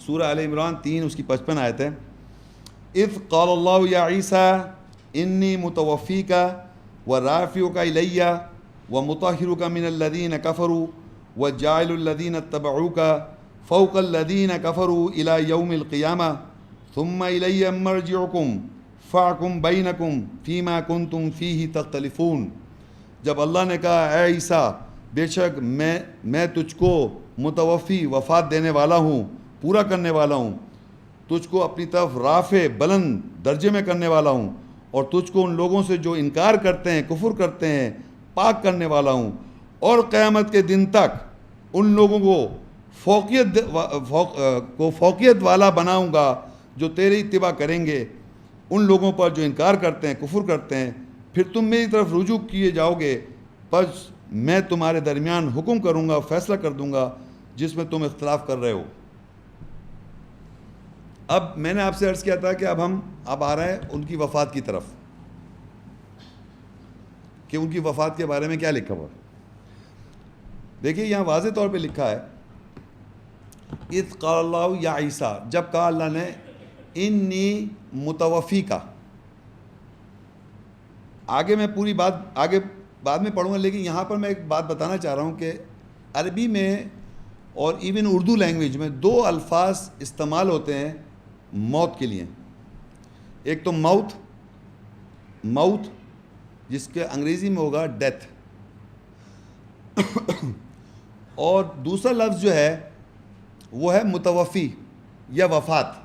سورہ آل عمران 3 اس کی 55 آیت ہے. اذ قال اللہ یا عیسیٰ انی متوفیک ورافعک الی ومطہرک من الذین کفروا وجاعل الذین اتبعوک فوق الذین کفروا الی یوم القیامہ ثم الی مرجعکم فاحکم بینکم فیما کنتم فیہ تختلفون. جب اللہ نے کہا اے عیسیٰ بے شک میں تجھ کو متوفی وفات دینے والا ہوں، پورا کرنے والا ہوں، تجھ کو اپنی طرف رافع بلند درجے میں کرنے والا ہوں، اور تجھ کو ان لوگوں سے جو انکار کرتے ہیں، کفر کرتے ہیں، پاک کرنے والا ہوں، اور قیامت کے دن تک ان لوگوں کو فوقیت والا بناؤں گا جو تیری اتباع کریں گے. ان لوگوں پر جو انکار کرتے ہیں، کفر کرتے ہیں، پھر تم میری طرف رجوع کیے جاؤ گے، پس میں تمہارے درمیان حکم کروں گا، فیصلہ کر دوں گا جس میں تم اختلاف کر رہے ہو. اب میں نے آپ سے عرض کیا تھا کہ اب آ رہا ہے ان کی وفات کی طرف، کہ ان کی وفات کے بارے میں کیا لکھا ہوا. دیکھیے یہاں واضح طور پہ لکھا ہے اذ قال اللہ یا عیسیٰ، جب کہا اللہ نے انی متوفی کا. آگے میں پوری بات آگے بعد میں پڑھوں گا، لیکن یہاں پر میں ایک بات بتانا چاہ رہا ہوں کہ عربی میں اور ایون اردو لینگویج میں 2 الفاظ استعمال ہوتے ہیں موت کے لیے. ایک تو موت جس کے انگریزی میں ہوگا ڈیتھ، اور دوسرا لفظ جو ہے وہ ہے متوفی یا وفات.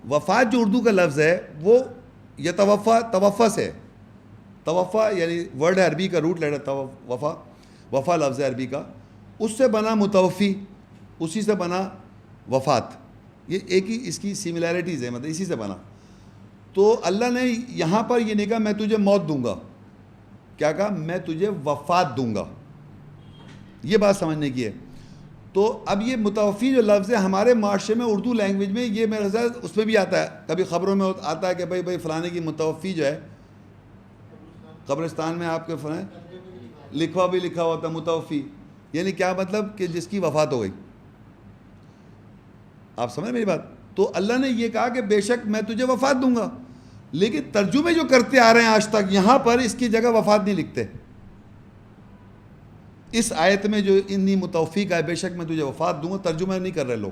وفات جو اردو کا لفظ ہے وہ توفا سے، توفا یعنی ورڈ ہے عربی کا، روٹ لیٹر وفا لفظ ہے عربی کا، اس سے بنا متوفی، اسی سے بنا وفات. یہ ایک ہی اس کی سملیرٹیز ہے، مطلب اسی سے بنا. تو اللہ نے یہاں پر یہ نہیں کہا میں تجھے موت دوں گا، کیا کہا؟ میں تجھے وفات دوں گا. یہ بات سمجھنے کی ہے. تو اب یہ متوفی جو لفظ ہے ہمارے معاشرے میں اردو لینگویج میں یہ میرے خیال اس میں بھی آتا ہے، کبھی خبروں میں آتا ہے کہ بھائی فلانے کی متوفی جو ہے قبرستان میں آپ کے فلاں لکھا ہوتا ہے متوفی، یعنی کیا مطلب کہ جس کی وفات ہو گئی. آپ سمجھ میری بات؟ تو اللہ نے یہ کہا کہ بے شک میں تجھے وفات دوں گا، لیکن ترجمے جو کرتے آ رہے ہیں آج تک یہاں پر اس کی جگہ وفات نہیں لکھتے. اس آیت میں جو انی متوفی کا ہے بے شک میں تجھے وفات دوں گا، ترجمہ نہیں کر رہے لوگ،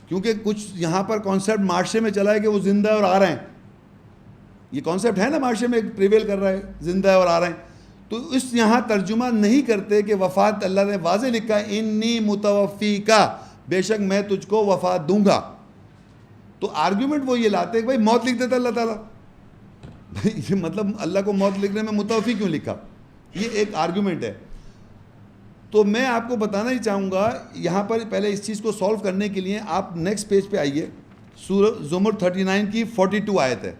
کیونکہ کچھ یہاں پر کانسیپٹ معاشرے میں چلا ہے کہ وہ زندہ ہے اور آ رہے ہیں. یہ کانسیپٹ ہے نا معاشرے میں پریویل کر رہا ہے، زندہ ہے اور آ رہے ہیں. تو اس یہاں ترجمہ نہیں کرتے کہ وفات، اللہ نے واضح لکھا ہے انی متوفی کا، بے شک میں تجھ کو وفات دوں گا. تو آرگیومنٹ وہ یہ لاتے ہیں کہ بھائی موت لکھ دیتا اللہ تعالیٰ، بھائی مطلب اللہ کو موت لکھنے میں متوفی کیوں لکھا؟ یہ ایک آرگیومنٹ ہے. تو میں آپ کو بتانا ہی چاہوں گا یہاں پر پہلے اس چیز کو سولو کرنے کے لیے آپ نیکسٹ پیج پہ آئیے. سورہ زمر 39 کی 42 آیت ہے.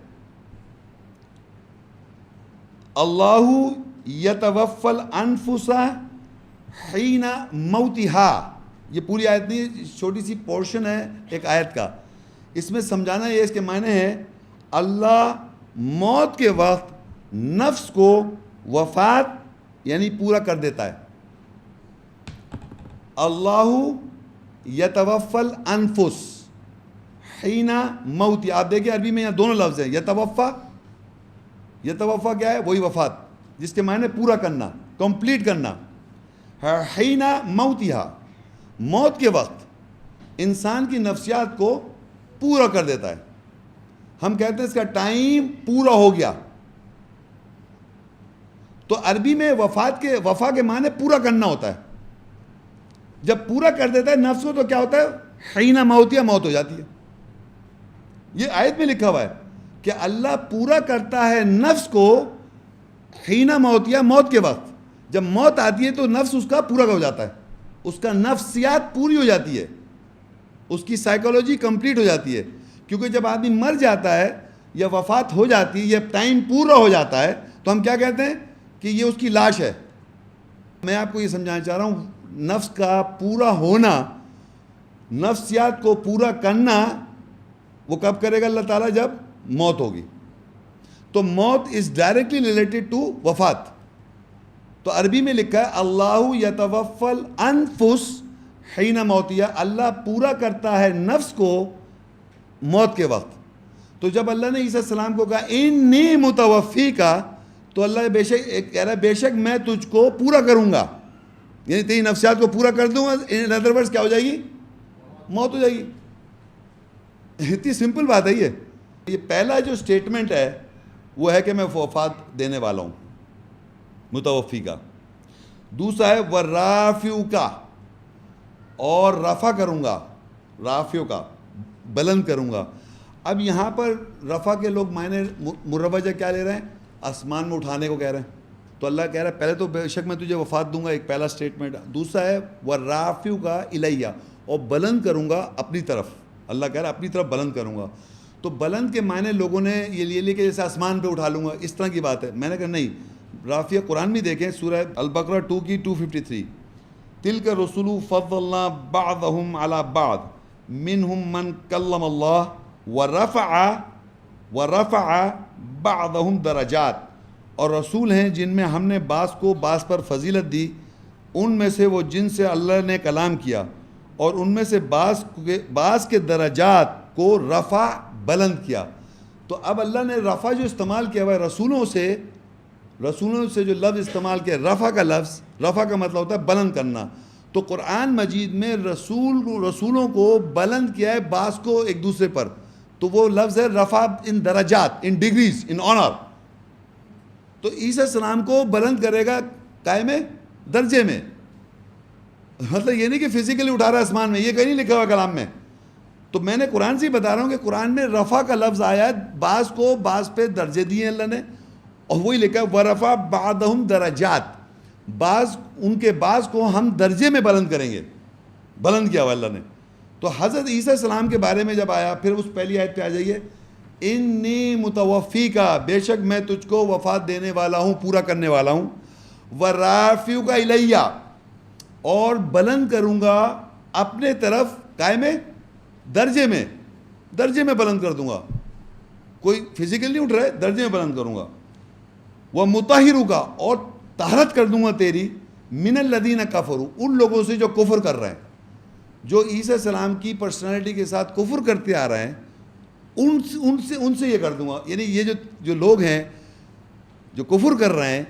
اللہ یتوفی الانفس حین موتہا، یہ پوری آیت نہیں، چھوٹی سی پورشن ہے ایک آیت کا. اس میں سمجھانا یہ اس کے معنی ہے اللہ موت کے وقت نفس کو وفات یعنی پورا کر دیتا ہے. اللہ یتوفی الانفس حین موتہا. آپ دیکھیں عربی میں یہاں دونوں لفظ ہیں. یتوفا کیا ہے؟ وہی وفات جس کے معنی پورا کرنا، کمپلیٹ کرنا. حین موتہا، موت کے وقت انسان کی نفسیات کو پورا کر دیتا ہے. ہم کہتے ہیں اس کا ٹائم پورا ہو گیا. تو عربی میں وفا کے معنی پورا کرنا ہوتا ہے. جب پورا کر دیتا ہے نفس کو تو کیا ہوتا ہے؟ حین موتہا، موت ہو جاتی ہے. یہ آیت میں لکھا ہوا ہے کہ اللہ پورا کرتا ہے نفس کو حین موتہا، موت کے وقت. جب موت آتی ہے تو نفس اس کا پورا ہو جاتا ہے، اس کا نفسیات پوری ہو جاتی ہے، اس کی سائیکالوجی کمپلیٹ ہو جاتی ہے. کیونکہ جب آدمی مر جاتا ہے یا وفات ہو جاتی ہے یا ٹائم پورا ہو جاتا ہے تو ہم کیا کہتے ہیں کہ یہ اس کی لاش ہے. میں آپ کو یہ سمجھانا چاہ رہا ہوں نفس کا پورا ہونا، نفسیات کو پورا کرنا وہ کب کرے گا اللہ تعالیٰ؟ جب موت ہوگی. تو موت از ڈائریکٹلی ریلیٹڈ ٹو وفات. تو عربی میں لکھا ہے اللہ یتوفی الانفس حین موتیہ، اللہ پورا کرتا ہے نفس کو موت کے وقت. تو جب اللہ نے عیسیٰ السلام کو کہا انی متوفی کا، تو اللہ بے شک کہہ رہا ہے بے شک میں تجھ کو پورا کروں گا، یعنی تیری نفسیات کو پورا کر دوں گا. ان ادر ورڈز کیا ہو جائے گی؟ موت ہو جائے گی. اتنی سمپل بات ہے یہ پہلا جو سٹیٹمنٹ ہے وہ ہے کہ میں وفات دینے والا ہوں، متوفی کا. دوسرا ہے ورافیو کا، اور رفع کروں گا، رافیو کا بلند کروں گا. اب یہاں پر رفع کے لوگ معنی مروجہ کیا لے رہے ہیں؟ آسمان میں اٹھانے کو کہہ رہے ہیں. تو اللہ کہہ رہا ہے پہلے تو بے شک میں تجھے وفات دوں گا، ایک پہلا سٹیٹمنٹ. دوسرا ہے ورافیو کا الیہ، اور بلند کروں گا اپنی طرف. اللہ کہہ رہا ہے اپنی طرف بلند کروں گا. تو بلند کے معنی لوگوں نے یہ لے کہ جیسے آسمان پہ اٹھا لوں گا، اس طرح کی بات ہے. میں نے کہا نہیں، رافیہ قرآن میں دیکھیں سورہ البقرہ 2 کی 253، تلک رسول فضلنا بعضهم علی بعض منهم من کلم اللہ ورفع بعضهم درجات. اور رسول ہیں جن میں ہم نے بعض کو بعض پر فضیلت دی، ان میں سے وہ جن سے اللہ نے کلام کیا، اور ان میں سے بعض کے درجات کو رفع بلند کیا. تو اب اللہ نے رفع جو استعمال کیا ہوا ہے رسولوں سے جو لفظ استعمال کیا، رفع کا لفظ، رفع کا مطلب ہوتا ہے بلند کرنا. تو قرآن مجید میں رسولوں کو بلند کیا ہے بعض کو ایک دوسرے پر، تو وہ لفظ ہے رفع ان درجات، ان ڈگریز، ان آنر. تو عیسیٰ السلام کو بلند کرے گا قائم درجے میں. مطلب یہ نہیں کہ فزیکلی اٹھا رہا ہے آسمان میں، یہ کہیں نہیں لکھا ہوا کلام میں. تو میں نے قرآن سے ہی بتا رہا ہوں کہ قرآن میں رفع کا لفظ آیا ہے، بعض کو بعض پہ درجے دیے اللہ نے، اور وہی لکھا ہے ورفع بعضهم درجات، ان کے بعض کو ہم درجے میں بلند کریں گے، بلند کیا ہوا اللہ نے. تو حضرت عیسیٰ السلام کے بارے میں جب آیا، پھر اس پہلی آیت پہ آ جائیے، انی متوفی کا، بے شک میں تجھ کو وفات دینے والا ہوں، پورا کرنے والا ہوں. ورافیو کا الیہ، اور بلند کروں گا اپنے طرف قائم درجے میں بلند کر دوں گا. کوئی فزیکل نہیں اٹھ رہا ہے، درجے میں بلند کروں گا. وہ مطہرو کا، اور طہارت کر دوں گا تیری، من الذین کفروا، ان لوگوں سے جو کفر کر رہے ہیں، جو عیسیٰ السلام کی پرسنالٹی کے ساتھ کفر کرتے آ رہے ہیں، ان سے یہ کر دوں گا. یعنی یہ جو لوگ ہیں جو کفر کر رہے ہیں،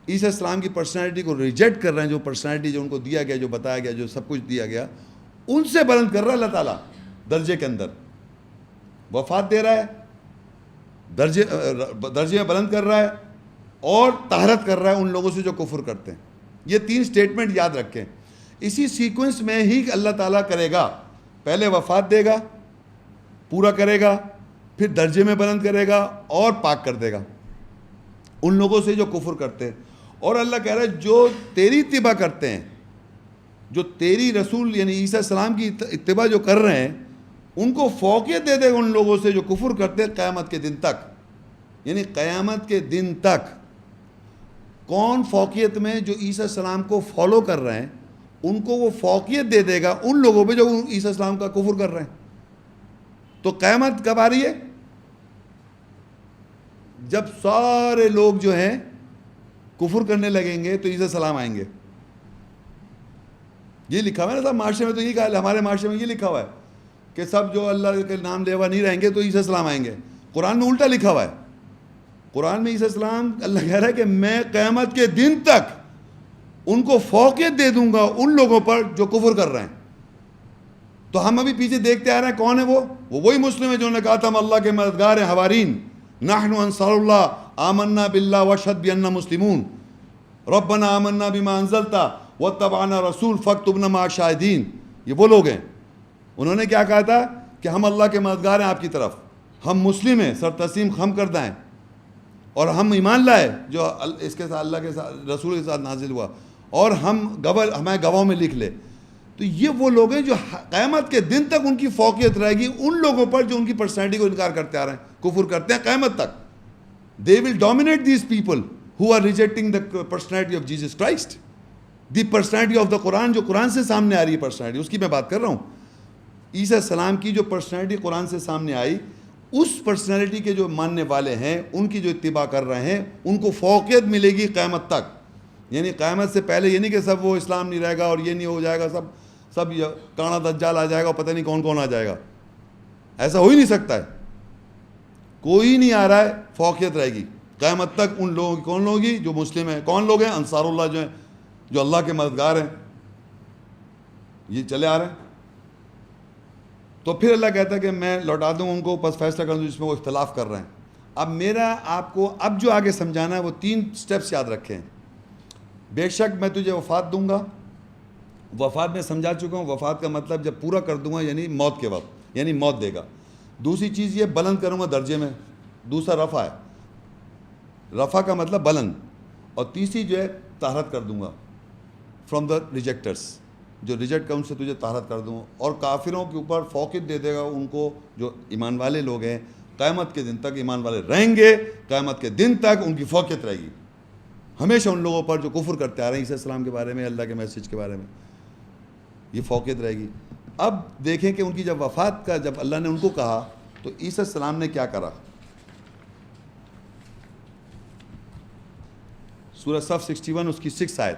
عیسیٰ السلام کی پرسنالٹی کو ریجیکٹ کر رہے ہیں، جو پرسنالٹی جو ان کو دیا گیا، جو بتایا گیا، جو سب کچھ دیا گیا، ان سے بلند کر رہا ہے اللہ تعالیٰ درجے کے اندر. وفات دے رہا ہے، درجے میں بلند کر رہا ہے، اور طہارت کر رہا ہے ان لوگوں سے جو کفر کرتے ہیں. یہ 3 سٹیٹمنٹ یاد رکھیں. اسی سیکوینس میں ہی اللہ تعالیٰ کرے گا. پہلے وفات دے گا، پورا کرے گا، پھر درجے میں بلند کرے گا، اور پاک کر دے گا ان لوگوں سے جو کفر کرتے ہیں. اور اللہ کہہ رہا ہے جو تیری اتباع کرتے ہیں، جو تیری رسول یعنی عیسیٰ السلام کی اتباع جو کر رہے ہیں، ان کو فوقیت دے دے گا ان لوگوں سے جو کفر کرتے ہیں قیامت کے دن تک. یعنی قیامت کے دن تک کون فوقیت میں؟ جو عیسیٰ السلام کو فالو کر رہے ہیں، ان کو وہ فوقیت دے دے گا ان لوگوں پہ جو عیسیٰ السلام کا کفر کر رہے ہیں. تو قیامت کب آ رہی ہے؟ جب سارے لوگ جو ہیں کفر کرنے لگیں گے تو عیسیٰ السلام آئیں گے. یہ لکھا ہوا ہے نا صاحب معاشرے میں، تو یہ کہا ہمارے معاشرے میں یہ لکھا ہوا ہے کہ سب جو اللہ کے نام لے ہوا نہیں رہیں گے تو عیسیٰ السلام آئیں گے. قرآن میں الٹا لکھا ہوا ہے. قرآن میں عیسیٰ السلام اللہ کہہ رہا ہے کہ میں قیامت کے دن تک ان کو فوقیت دے دوں گا ان لوگوں پر جو کفر کر رہے ہیں. تو ہم ابھی پیچھے دیکھتے آ رہے ہیں کون ہے وہ وہی مسلم ہے جنہوں نے کہا تھا ہم اللہ کے مددگار ہیں، حوارین، نحن انصار اللہ، آمنا باللہ واشہد بأننا مسلمون، ربنا آمنا بما انزلت واتبعنا رسول فاکتبنا مع الشاہدین. یہ وہ لوگ ہیں. انہوں نے کیا کہا تھا کہ ہم اللہ کے مددگار ہیں، آپ کی طرف ہم مسلم ہیں، سر تسلیم خم کردہ ہیں، اور ہم ایمان لائے جو اس کے ساتھ اللہ کے ساتھ رسول کے ساتھ نازل ہوا، اور ہمیں گواہوں میں لکھ لے. تو یہ وہ لوگ ہیں جو قیامت کے دن تک ان کی فوقیت رہے گی ان لوگوں پر جو ان کی پرسنالٹی کو انکار کرتے آ رہے ہیں، کفر کرتے ہیں قیامت تک. They will dominate these people who are rejecting the personality of Jesus Christ. The personality of the Quran، جو قرآن سے سامنے آ رہی ہے پرسنالٹی، اس کی میں بات کر رہا ہوں. عیسیٰ السلام کی جو پرسنالٹی قرآن سے سامنے آئی، اس پرسنالٹی کے جو ماننے والے ہیں، ان کی جو اتباع کر رہے ہیں، ان کو فوقیت ملے گی قیامت تک. یعنی قیامت سے پہلے یہ نہیں کہ سب وہ اسلام نہیں رہے گا اور یہ نہیں ہو جائے گا، سب کانا دجال آ جائے گا، پتہ نہیں کون کون آ جائے گا. ایسا ہو ہی نہیں سکتا ہے. کوئی نہیں آ رہا ہے. فوقیت رہے گی قیامت تک ان لوگوں کی. کون لوگ ہی؟ جو مسلم ہیں. کون لوگ ہیں؟ انصار اللہ جو ہیں، جو اللہ کے مددگار ہیں. یہ چلے آ رہے ہیں. تو پھر اللہ کہتا ہے کہ میں لوٹا دوں ان کو، پس فیصلہ کر دوں جس میں وہ اختلاف کر رہے ہیں. اب میرا آپ کو اب جو آگے سمجھانا ہے وہ 3 سٹیپس یاد رکھیں. بے شک میں تجھے وفات دوں گا. وفات میں سمجھا چکا ہوں. وفات کا مطلب جب پورا کر دوں گا، یعنی موت کے وقت، یعنی موت دے گا. دوسری چیز یہ بلند کروں گا درجے میں. دوسرا رفع ہے. رفع کا مطلب بلند. اور تیسری جو ہے طہارت کر دوں گا فرام دا ریجیکٹرس. جو ریجیکٹ کر ان سے تجھے طہارت کر دوں. اور کافروں کے اوپر فوقیت دے دے گا ان کو. جو ایمان والے لوگ ہیں قیامت کے دن تک ایمان والے رہیں گے. قیامت کے دن تک ان کی فوقیت رہے گی. ہمیشہ ان لوگوں پر جو کفر کرتے آ رہے ہیں عیسیٰ السلام کے بارے میں، اللہ کے میسج کے بارے میں، یہ فوقیت رہے گی. اب دیکھیں کہ ان کی جب وفات کا جب اللہ نے ان کو کہا تو عیسیٰ السلام نے کیا کرا. سورہ صف 61 اس کی 6 آیت.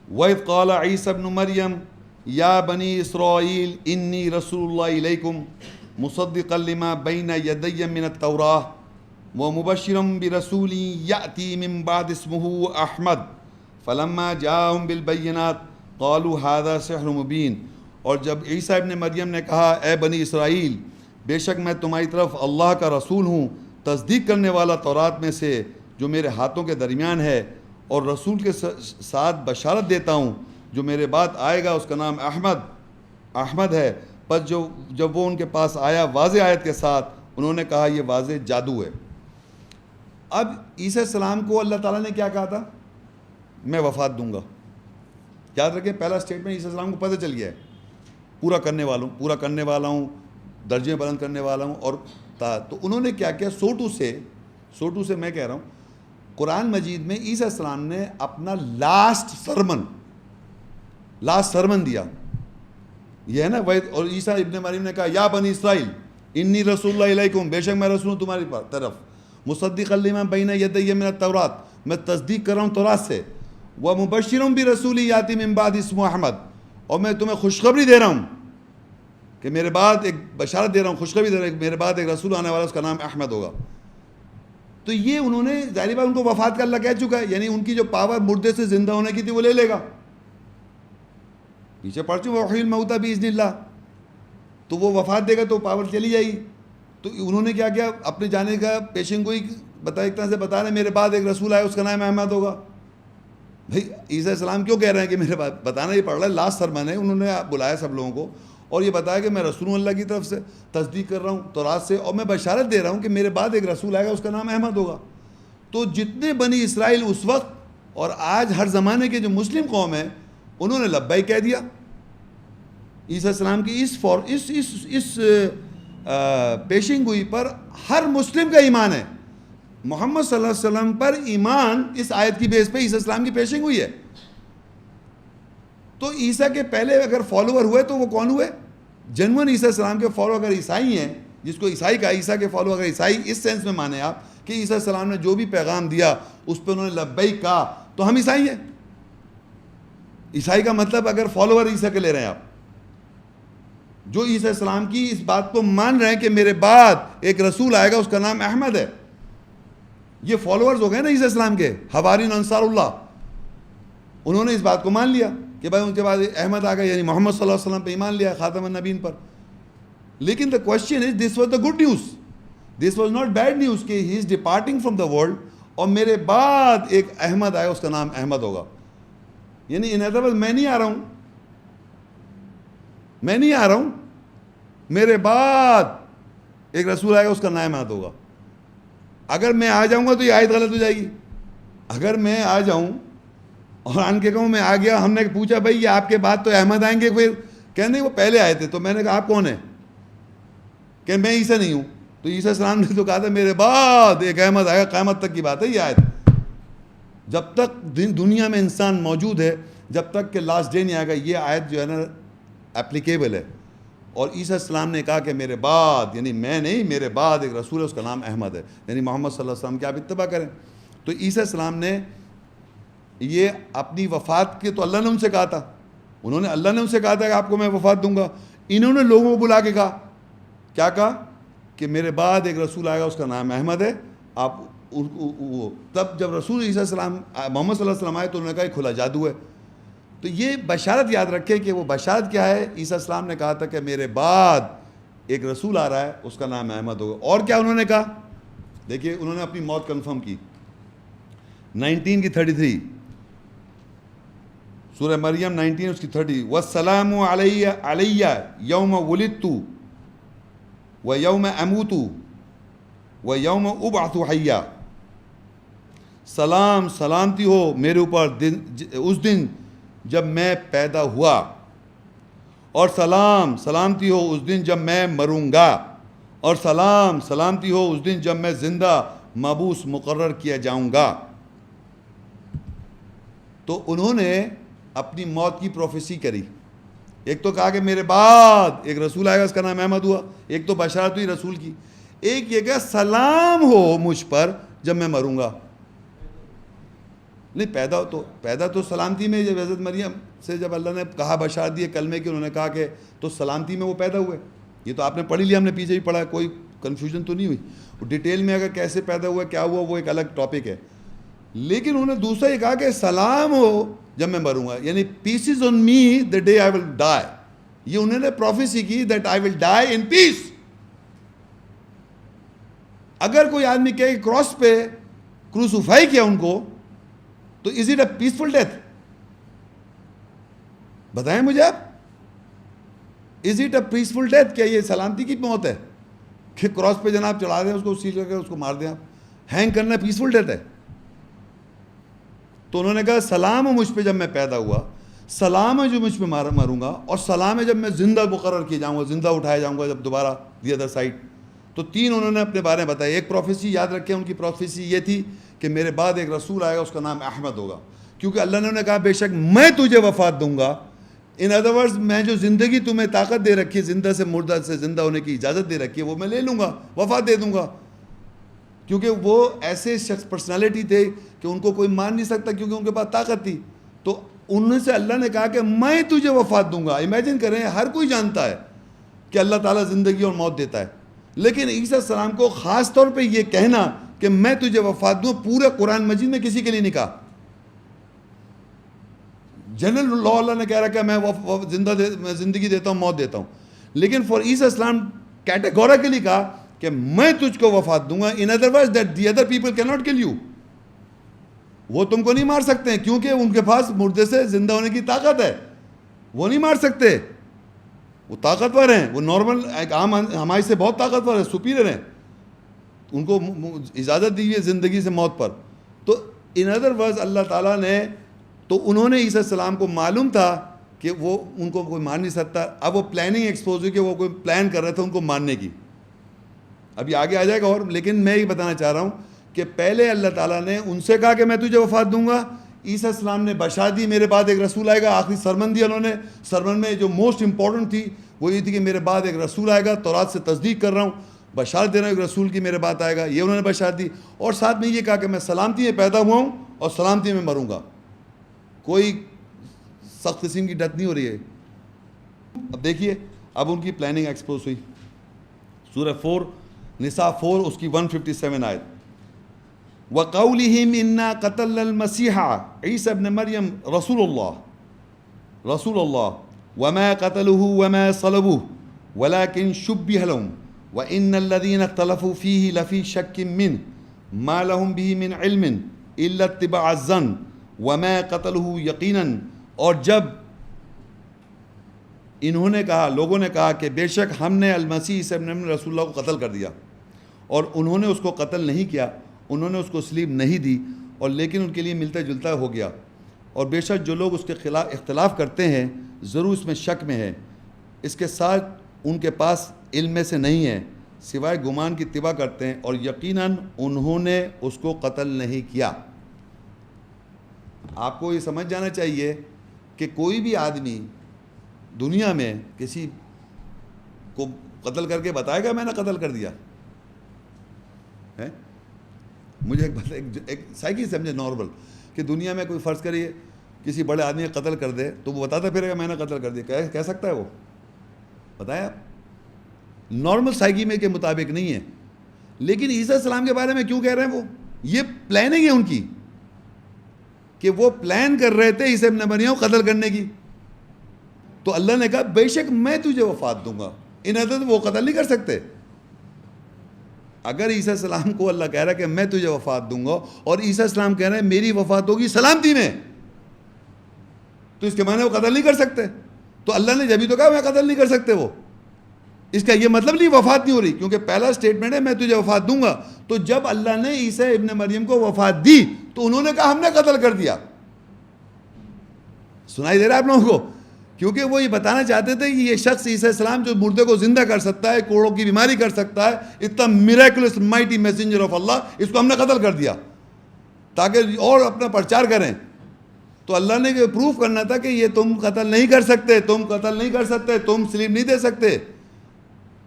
وَإِذْ قَالَ عِيسَى ابْنُ مَرْيَمَ يَا بَنِي إِسْرَائِيلَ إِنِّي رَسُولُ اللَّهِ إِلَيْكُمْ مُصَدِّقًا لِمَا بَيْنَ يَدَيَّ مِنَ التَّوْرَاةِ وَمُبَشِّرًا بِرَسُولٍ يَأْتِي مِن بَعْدِي اسْمُهُ أَحْمَدُ فَلَمَّا جَاءَهُم بِالْبَيِّنَاتِ قَالُوا هَذَا سِحْرٌ مُبِينٌ. اور جب عیسیٰ ابن مریم نے کہا اے بنی اسرائیل، بے شک میں تمہاری طرف اللہ کا رسول ہوں، تصدیق کرنے والا تورات میں سے جو میرے ہاتھوں کے درمیان ہے، اور رسول کے ساتھ بشارت دیتا ہوں جو میرے بعد آئے گا، اس کا نام احمد ہے. پس جب وہ ان کے پاس آیا واضح آیت کے ساتھ، انہوں نے کہا یہ واضح جادو ہے. اب عیسیٰ السلام کو اللہ تعالیٰ نے کیا کہا تھا؟ میں وفات دوں گا. یاد رکھیں پہلا اسٹیٹمنٹ عیسیٰ السلام کو پتہ چل گیا ہے. پورا کرنے والا ہوں، درجے بلند کرنے والا ہوں. اور تو انہوں نے کیا کیا؟ سوٹو سے میں کہہ رہا ہوں، قرآن مجید میں عیسیٰ السلام نے اپنا لاسٹ سرمن دیا. یہ ہے نا. اور عیسیٰ ابن مریم نے کہا یا بنی اسرائیل انی رسول اللہ علیکم، بے شک میں رسول ہوں تمہاری طرف، مصدقا لما بین یدی من التورات، میں تصدیق کر رہا ہوں تورات سے، ومبشرا برسول یاتی من بعد اسمہ احمد، اور میں تمہیں خوشخبری دے رہا ہوں کہ میرے بعد ایک بشارت دے رہا ہوں، خوشخبری دے رہا ہوں کہ میرے بعد ایک رسول آنے والا، اس کا نام احمد ہوگا. تو یہ انہوں نے ظاہر بات ان کو وفات کا اللہ کہہ چکا ہے، یعنی ان کی جو پاور مردے سے زندہ ہونے کی تھی وہ لے لے گا. پیچھے پڑھ چکے وحی الموتى باذن اللہ، تو وہ وفات دے گا تو پاور چلی جائے گی. تو انہوں نے کیا کیا؟ اپنے جانے کا پیشن گوئی بتا، ایک طرح سے بتا رہے میرے بعد ایک رسول آئے، اس کا نام احمد ہوگا. بھائی عیسیٰ السلام کیوں کہہ رہے ہیں کہ میرے بعد؟ بتانا ہی پڑ رہا ہے. لاسٹ سرمن ہے، انہوں نے بلایا سب لوگوں کو اور یہ بتایا کہ میں رسول اللہ کی طرف سے تصدیق کر رہا ہوں تورات سے، اور میں بشارت دے رہا ہوں کہ میرے بعد ایک رسول آئے گا، اس کا نام احمد ہوگا. تو جتنے بنی اسرائیل اس وقت اور آج ہر زمانے کے جو مسلم قوم ہیں، انہوں نے لبیک کہہ دیا. عیسیٰ السلام کی اس پیشن گوئی پر ہر مسلم کا ایمان ہے. محمد صلی اللہ علیہ وسلم پر ایمان اس آیت کی بیس پہ عیسیٰ السلام کی پیشن گوئی ہے. تو عیسیٰ کے پہلے اگر فالوور ہوئے تو وہ کون ہوئے؟ جنون عیسیٰ السلام کے فالو اگر عیسائی ہیں، جس کو عیسائی کہا، عیسیٰ کے فالو اگر عیسائی اس سینس میں مانے آپ کہ عیسیٰ السلام نے جو بھی پیغام دیا اس پہ انہوں نے لبیک کہا، تو ہم عیسائی ہیں. عیسائی کا مطلب اگر فالوور عیسیٰ کے لے رہے ہیں آپ، جو عیسیٰ السلام کی اس بات کو مان رہے ہیں کہ میرے بعد ایک رسول آئے گا، اس کا نام احمد ہے، یہ فالوورز ہو گئے نا عیسیٰ السلام کے، حوارین انصار اللہ. انہوں نے اس بات کو مان لیا کہ بھائی ان کے بعد احمد آ گیا، یعنی محمد صلی اللہ علیہ وسلم پہ ایمان لیا، خاتم النبیین پر. لیکن the question is, this was the good news, this was not bad news کہ ہی از ڈپارٹنگ فرام دا ورلڈ، اور میرے بعد ایک احمد آئے، اس کا نام احمد ہوگا. یعنی ان ادر ورڈ میں نہیں آ رہا ہوں، میرے بعد ایک رسول آئے گا، اس کا نام احمد ہوگا. اگر میں آ جاؤں گا تو یہ آیت غلط ہو جائے گی. اگر میں آ جاؤں اور آن کے کہوں میں آ گیا، ہم نے پوچھا بھائی یہ آپ کے بعد تو احمد آئیں گے، پھر کہنے وہ پہلے آئے تھے، تو میں نے کہا آپ کون ہیں؟ کہ میں عیسیٰ نہیں ہوں. تو عیسیٰ السلام نے تو کہا تھا میرے بعد ایک احمد آئے گا، قیامت تک کی بات ہے یہ آیت. جب تک دنیا میں انسان موجود ہے، جب تک کہ لاسٹ ڈے نہیں آئے گا، یہ آیت جو ہے نا اپلیکیبل ہے. اور عیسیٰ السلام نے کہا کہ میرے بعد، یعنی میں نہیں، میرے بعد ایک رسول ہے، اس کا نام احمد ہے، یعنی محمد صلی اللہ علیہ وسلم کی آپ اتباع کریں. تو عیسیٰ السلام نے یہ اپنی وفات کے تو اللہ نے ان سے کہا تھا, انہوں نے, اللہ نے ان سے کہا تھا کہ آپ کو میں وفات دوں گا. انہوں نے لوگوں کو بلا کے کہا, کیا کہا کہ میرے بعد ایک رسول آئے گا, اس کا نام احمد ہے, آپ تب جب رسول عیسیٰ السلام محمد صلی اللہ علیہ وسلم آئے تو انہوں نے کہا یہ کھلا جادو ہے. تو یہ بشارت یاد رکھیں کہ وہ بشارت کیا ہے. عیسیٰ السلام نے کہا تھا کہ میرے بعد ایک رسول آ رہا ہے, اس کا نام احمد ہوگا. اور کیا انہوں نے کہا, دیکھیے انہوں نے اپنی موت کنفرم کی. 19 کی 33 سورہ مریم 19 اس کی 30, والسلام علیہ یوم ولدت و یوم اموت و یوم ابعث حیا. سلام سلامتی ہو میرے اوپر اس دن جب میں پیدا ہوا, اور سلام سلامتی ہو اس دن جب میں مروں گا, اور سلام سلامتی ہو اس دن جب میں زندہ مبعوث مقرر کیا جاؤں گا. تو انہوں نے اپنی موت کی پروفیسی کری. ایک تو کہا کہ میرے بعد ایک رسول آئے گا, اس کا نام احمد ہوا. ایک تو بشارت ہوئی رسول کی. ایک یہ کہ سلام ہو مجھ پر جب میں مروں گا. نہیں, پیدا تو سلامتی میں, جب حضرت مریم سے جب اللہ نے کہا بشارت دیے کلمے کی, انہوں نے کہا کہ تو سلامتی میں وہ پیدا ہوئے. یہ تو آپ نے پڑھ لیا, ہم نے پیچھے بھی پڑھا, کوئی کنفیوژن تو نہیں ہوئی. ڈیٹیل میں اگر کیسے پیدا ہوا کیا ہوا وہ ایک الگ ٹاپک ہے. لیکن انہوں نے دوسرا یہ کہا کہ سلام ہو جب میں مروں گا, یعنی پیس از آن می دا ڈے آئی ول ڈائی. یہ انہوں نے پروفیسی کی دیٹ آئی ول ڈائی ان پیس. اگر کوئی آدمی کہے کہ کراس پہ کروسیفائی کیا ان کو, تو is it a peaceful death? بتائیں مجھے آپ, is it a peaceful death? کیا یہ سلامتی کی موت ہے کہ کراس پہ جناب چڑھا دیں اس کو, سیل کر کے اس کو مار دیں آپ؟ ہینگ کرنا پیسفل ڈیتھ ہے؟ تو انہوں نے کہا سلام ہے مجھ پہ جب میں پیدا ہوا, سلام ہے جو مجھ پہ مروں گا, اور سلام ہے جب میں زندہ مقرر کیا جاؤں گا, زندہ اٹھایا جاؤں گا جب دوبارہ دی ادر سائڈ. تو تین انہوں نے اپنے بارے میں بتایا. ایک پروفیسی یاد رکھیں, ان کی پروفیسی یہ تھی کہ میرے بعد ایک رسول آئے گا, اس کا نام احمد ہوگا, کیونکہ اللہ نے انہیں کہا بے شک میں تجھے وفات دوں گا. ان ادر ورڈز میں جو زندگی تمہیں طاقت دے رکھی ہے, زندہ سے مردہ سے زندہ ہونے کی اجازت دے رکھی ہے, وہ میں لے لوں گا, وفات دے دوں گا. کیونکہ وہ ایسے شخص پرسنالٹی تھے کہ ان کو کوئی مان نہیں سکتا, کیونکہ ان کے پاس طاقت تھی. تو ان سے اللہ نے کہا کہ میں تجھے وفات دوں گا. امیجن کریں, ہر کوئی جانتا ہے کہ اللہ تعالیٰ زندگی اور موت دیتا ہے, لیکن عیسیٰ السلام کو خاص طور پہ یہ کہنا کہ میں تجھے وفات دوں, پورے قرآن مجید میں کسی کے لیے نہیں کہا. جنرل لا اللہ نے کہہ رکھا ہے میں زندگی دیتا ہوں, موت دیتا ہوں, لیکن فار عیسیٰ السلام کیٹیگوریکلی کہا کہ میں تجھ کو وفات دوں گا. In other words that the other people can not kill you. وہ تم کو نہیں مار سکتے ہیں کیونکہ ان کے پاس مردے سے زندہ ہونے کی طاقت ہے, وہ نہیں مار سکتے, وہ طاقتور ہیں, وہ نارمل عام ہمارے سے بہت طاقتور ہے, سپیریئر ہیں, ان کو اجازت دی ہے زندگی سے موت پر. تو ان ادر ورڈز اللہ تعالیٰ نے, تو انہوں نے عیسیٰ السلام کو معلوم تھا کہ وہ ان کو کوئی مار نہیں سکتا. اب وہ پلاننگ ایکسپوز ہوئی کہ وہ کوئی پلان کر رہے تھے ان کو مارنے کی. ابھی آگے آ جائے گا اور, لیکن میں یہ بتانا چاہ رہا ہوں کہ پہلے اللہ تعالیٰ نے ان سے کہا کہ میں تجھے وفات دوں گا. عیسیٰ السلام نے بشارت دی میرے بعد ایک رسول آئے گا. آخری سرمن دی انہوں نے. سرمن میں جو موسٹ امپورٹنٹ تھی وہ یہ تھی کہ میرے بعد ایک رسول آئے گا, تورات سے تصدیق کر رہا ہوں, بشارت دے رہا ہوں ایک رسول کی میرے بعد آئے گا. یہ انہوں نے بشارت دی, اور ساتھ میں یہ کہا کہ میں سلامتی میں پیدا ہوا ہوں اور سلامتی میں مروں گا. کوئی سخت قسم کی ڈیتھ نہیں ہو رہی ہے. اب دیکھیے, اب ان کی پلاننگ ایکسپوز ہوئی. سورہ 4 نساء 4 اس کی 157 آیت. وَقَوْلِهِمْ إِنَّا قَتَلْنَا الْمَسِيحَ عِيسَى ابْنَ مَرْيَمَ رَسُولُ اللَّهِ وَمَا قَتَلُوهُ وَمَا صَلَبُوهُ وَلَكِنْ شُبِّهَ لَهُمْ وَإِنَّ الَّذِينَ اخْتَلَفُوا فِيهِ لَفِي شَكٍّ مِّنْهُ مَا لَهُمْ بِهِ مِنْ عِلْمٍ إِلَّا اتِّبَاعَ الظَّنِّ وَمَا قَتَلُوهُ يَقِينًا. اور جب انہوں نے کہا, لوگوں نے کہا کہ بے شک ہم نے المسیح عیسیٰ ابن مریم رسول اللہ کو قتل کر دیا, اور انہوں نے اس کو قتل نہیں کیا, انہوں نے اس کو صلیب نہیں دی, اور لیکن ان کے لیے ملتا جلتا ہو گیا. اور بے شک جو لوگ اس کے خلاف اختلاف کرتے ہیں ضرور اس میں شک میں ہے, اس کے ساتھ ان کے پاس علم میں سے نہیں ہے, سوائے گمان کی اتباع کرتے ہیں, اور یقیناً انہوں نے اس کو قتل نہیں کیا. آپ کو یہ سمجھ جانا چاہیے کہ کوئی بھی آدمی دنیا میں کسی کو قتل کر کے بتائے گا میں نے قتل کر دیا ہے؟ مجھے ایک سائیکی سمجھے نارمل, کہ دنیا میں کوئی فرض کریے کسی بڑے آدمی کا قتل کر دے تو وہ بتاتا پھر میں نے قتل کر دیا، کہہ سکتا ہے وہ؟ بتایا آپ، نارمل سائیکی میں کے مطابق نہیں ہے. لیکن عیسیٰ السلام کے بارے میں کیوں کہہ رہے ہیں؟ وہ یہ پلاننگ ہے ان کی کہ وہ پلان کر رہے تھے عیسیٰ ابن مریم کو قتل کرنے کی. تو اللہ نے کہا بے شک میں تجھے وفات دوں گا، ان حضرت وہ قتل نہیں کر سکتے. اگر عیسیٰ السلام کو اللہ کہہ رہا ہے کہ میں تجھے وفات دوں گا اور عیسیٰ السلام کہہ رہے ہیں میری وفات ہوگی سلامتی میں، تو اس کے معنی وہ قتل نہیں کر سکتے. تو اللہ نے جبھی تو کہا میں قتل نہیں کر سکتے. وہ اس کا یہ مطلب نہیں وفات نہیں ہو رہی، کیونکہ پہلا سٹیٹمنٹ ہے میں تجھے وفات دوں گا. تو جب اللہ نے عیسیٰ ابن مریم کو وفات دی تو انہوں نے کہا ہم نے قتل کر دیا. سنائی دے رہا ہے آپ لوگوں کو؟ کیونکہ وہ یہ بتانا چاہتے تھے کہ یہ شخص عیسیٰ السلام جو مردے کو زندہ کر سکتا ہے، کوڑوں کی بیماری کر سکتا ہے، اتنا میریکلس مائٹی میسنجر آف اللہ، اس کو ہم نے قتل کر دیا تاکہ اور اپنا پرچار کریں. تو اللہ نے یہ پروف کرنا تھا کہ یہ تم قتل نہیں کر سکتے، تم قتل نہیں کر سکتے، تم سلیپ نہیں دے سکتے،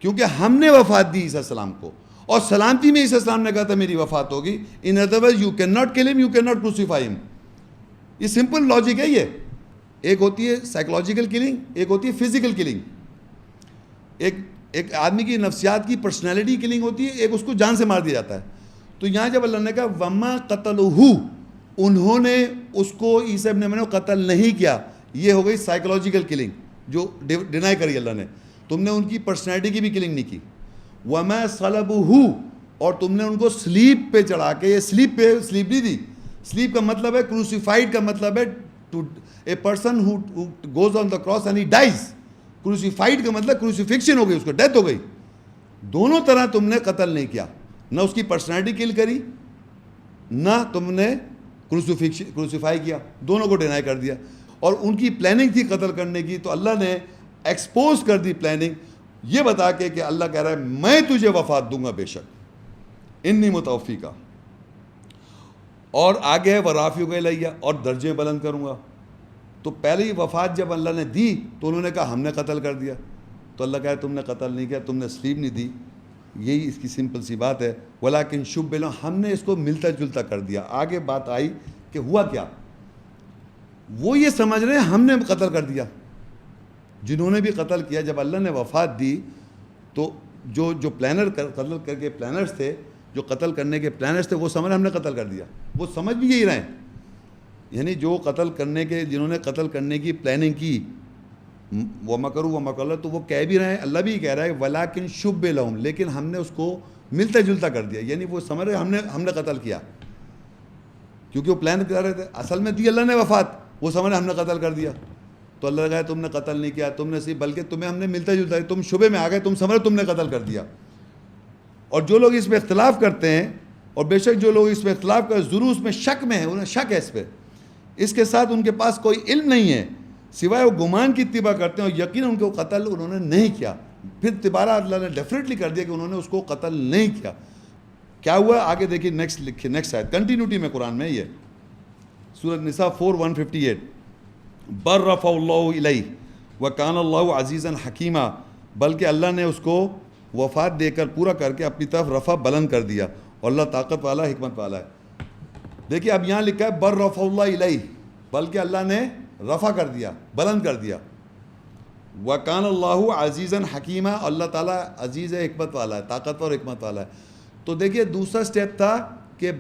کیونکہ ہم نے وفات دی عیسیٰ السلام کو اور سلامتی میں عیسیٰ السلام نے کہا تھا میری وفات ہوگی. In other wise you can not کل ہم، یو کین ناٹ کروسیفائی ہم. یہ سمپل لاجک ہے. یہ ایک ہوتی ہے سائیکولوجیکل کلنگ، ایک ہوتی ہے فزیکل کلنگ. ایک آدمی کی نفسیات کی پرسنالٹی کلنگ ہوتی ہے، ایک اس کو جان سے مار دیا جاتا ہے. تو یہاں جب اللہ نے کہا وما قتلہ، انہوں نے اس کو عیسیٰ ابن مریم کو قتل نہیں کیا، یہ ہو گئی سائیکولوجیکل کلنگ جو ڈینائی کری اللہ نے. تم نے ان کی پرسنالٹی کی بھی کلنگ نہیں کی. وما صلبہ، اور تم نے ان کو سلیپ پہ چڑھا کے، یہ سلیپ نہیں دی. سلیپ کا مطلب ہے کروسیفائڈ کا مطلب ہے a person who goes on the cross and he dies. Crucified کا مطلب کروسیفکشن ہو گئی، اس کو ڈیتھ ہو گئی. دونوں طرح تم نے قتل نہیں کیا، نہ اس کی پرسنالٹی کل کری نہ تم نے کروسیفائی کیا، دونوں کو ڈینائی کر دیا. اور ان کی پلاننگ تھی قتل کرنے کی، تو اللہ نے ایکسپوز کر دی پلاننگ یہ بتا کے کہ اللہ کہہ رہا ہے میں تجھے وفات دوں گا بے شک، انی متوفیکا. اور آگے ہے ورافعک الیہ، اور درجے بلند کروں گا. تو پہلی وفات جب اللہ نے دی تو انہوں نے کہا ہم نے قتل کر دیا. تو اللہ کہا تم نے قتل نہیں کیا، تم نے سلیپ نہیں دی. یہی اس کی سمپل سی بات ہے. ولیکن شبہ لہم، ہم نے اس کو ملتا جلتا کر دیا. آگے بات آئی کہ ہوا کیا، وہ یہ سمجھ رہے ہیں ہم نے قتل کر دیا. جنہوں نے بھی قتل کیا، جب اللہ نے وفات دی تو جو پلانر قتل کر کے پلانرز تھے، جو قتل کرنے کے پلانرز تھے، وہ سمجھ ہم نے قتل کر دیا. وہ سمجھ بھی یہی رہے ہیں، یعنی جو قتل کرنے کے، جنہوں نے قتل کرنے کی پلاننگ کی، وَمَكَرُوا وَمَكَرَ اللَّهُ، تو وہ کہہ بھی رہے ہیں، اللہ بھی کہہ رہا ہے وَلَكِنْ شُبِّهَ لَهُمْ، لیکن ہم نے اس کو ملتا جلتا کر دیا. یعنی وہ سمجھ رہے ہم نے قتل کیا، کیونکہ وہ پلان کر رہے تھے. اصل میں دی اللہ نے وفات، وہ سمجھ رہے ہم نے قتل کر دیا. تو اللہ کہا تم نے قتل نہیں کیا، تم نے صرف، بلکہ تمہیں ہم نے ملتا جلتا، تم شبے میں آ گئے، تم سمجھ رہے تم نے قتل کر دیا. اور جو لوگ اس میں اختلاف کرتے ہیں، اور بے شک جو لوگ اس میں اختلاف کرتے ضرور اس میں شک میں ہیں، انہیں شک ہے اس پہ، اس کے ساتھ ان کے پاس کوئی علم نہیں ہے سوائے وہ گمان کی اتباع کرتے ہیں، اور یقیناً ان کو قتل انہوں نے نہیں کیا. پھر دوبارہ اللہ نے ڈیفینیٹلی کر دیا کہ انہوں نے اس کو قتل نہیں کیا. کیا ہوا آگے دیکھیے، نیکسٹ آیت کنٹینیوٹی میں قرآن میں یہ سورۃ نساء 4:158، بر رفع اللہ الیہ وکان اللہ عزیزا حکیما، بلکہ اللہ نے اس کو وفات دے کر پورا کر کے اپنی طرف رفع بلند کر دیا، اور اللہ طاقت والا حکمت والا ہے. دیکھیے اب یہاں لکھا ہے بر رفع اللہ الیہ، بلکہ اللہ نے رفع کر دیا، بلند کر دیا. وکان اللہ عزیزا حکیما، اللہ تعالیٰ عزیز ہے، حکمت والا ہے، طاقتور حکمت والا ہے. تو دیکھیے دوسرا سٹیپ تھا کہ